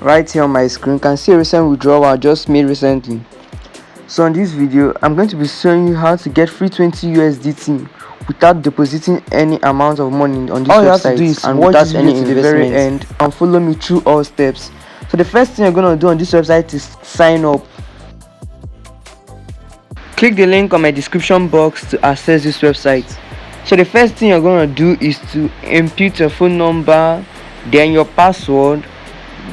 Right here on my screen, you can see a recent withdrawal I just made recently. So on this video, I'm going to be showing you how to get free 20 USDT without depositing any amount of money on this All you website have to do is and watch without this any video to the very investment, and follow me through all steps. So the first thing you're going to do on this website is sign up. Click the link on my description box to access this website. So the first thing you're going to do is to input your phone number, then your password,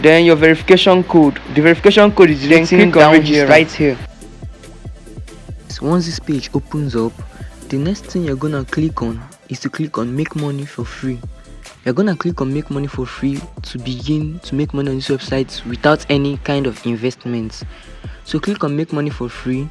then your verification code. The verification code is written down here, right here. Once this page opens up, the next thing you're gonna click on is to click on make money for free. You're gonna click on make money for free to begin to make money on this website without any kind of investments. So click on make money for free.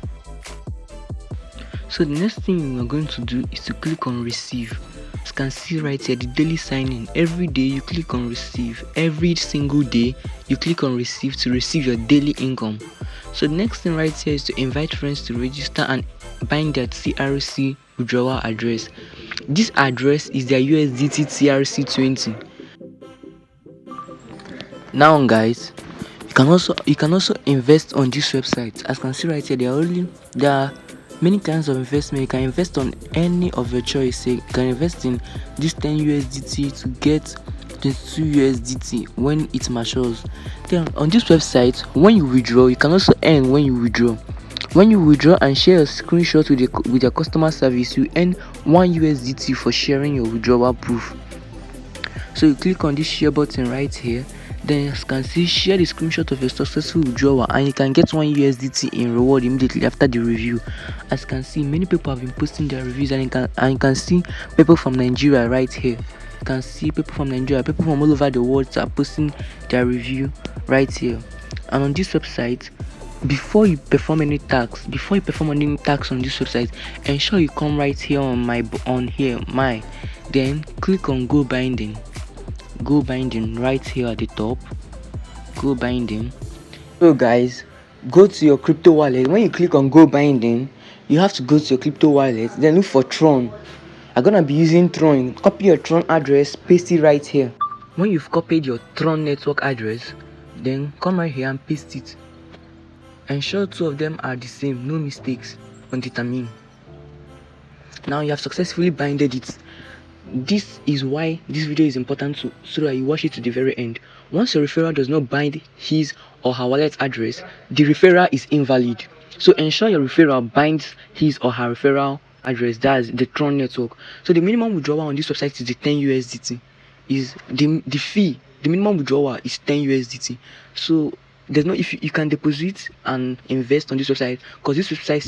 So the next thing you're going to do is to click on receive. As you can see right here, the daily sign in. Every day you click on receive. Every single day you click on receive to receive your daily income. So the next thing right here is to invite friends to register and bind their TRC withdrawal address. This address is their USDT TRC20. Now guys, you can also invest on this website. As you can see right here, there are many kinds of investment. You can invest on any of your choice. You can invest in this 10 USDT to get 22 USDT when it matures. Then on this website, when you withdraw, you can also earn when you withdraw. When you withdraw and share a screenshot with your customer service, you earn 1 USDT for sharing your withdrawal proof. So you click on this share button right here. Then you can see share the screenshot of your successful withdrawal and you can get 1 USDT in reward immediately after the review. As you can see, many people have been posting their reviews, and you can see people from Nigeria right here. You can see people from Nigeria, people from all over the world are posting their review right here. And on this website, before you perform any tax on this website, ensure you come right here on then click on go binding right here at the top. Go binding. So guys, go to your crypto wallet. When you click on go binding, you have to go to your crypto wallet, then look for Tron. I'm gonna be using Tron. Copy your Tron address, paste it right here. When you've copied your Tron network address, then come right here and paste it. Ensure two of them are the same, no mistakes on determine. Now you have successfully binded it. This is why this video is important so that you watch it to the very end. Once your referral does not bind his or her wallet address, the referral is invalid. So ensure your referral binds his or her referral address, that's the Tron network. So the minimum withdrawal on this website is the 10 USDT. Is the fee, the minimum withdrawal is 10 USDT. So there's no, if you can deposit and invest on this website, because this website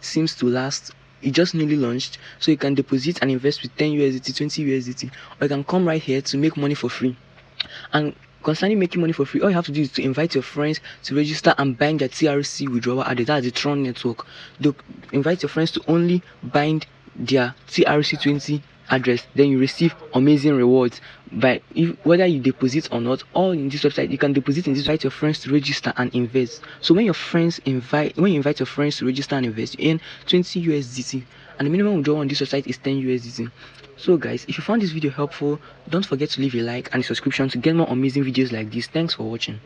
seems to last. It just newly launched, so you can deposit and invest with 10 USDT, 20 USDT, or you can come right here to make money for free. And concerning making money for free, all you have to do is to invite your friends to register and bind their TRC withdrawal address. That's the Tron network. Invite your friends to only bind their TRC20 address, then you receive amazing rewards by whether you deposit or not. All in this website, you can deposit in this. Invite your friends to register and invest. So when you invite your friends to register and invest, you earn 20 USDT, and the minimum withdrawal on this website is 10 USDT. So guys, if you found this video helpful, don't forget to leave a like and a subscription to get more amazing videos like this. Thanks for watching.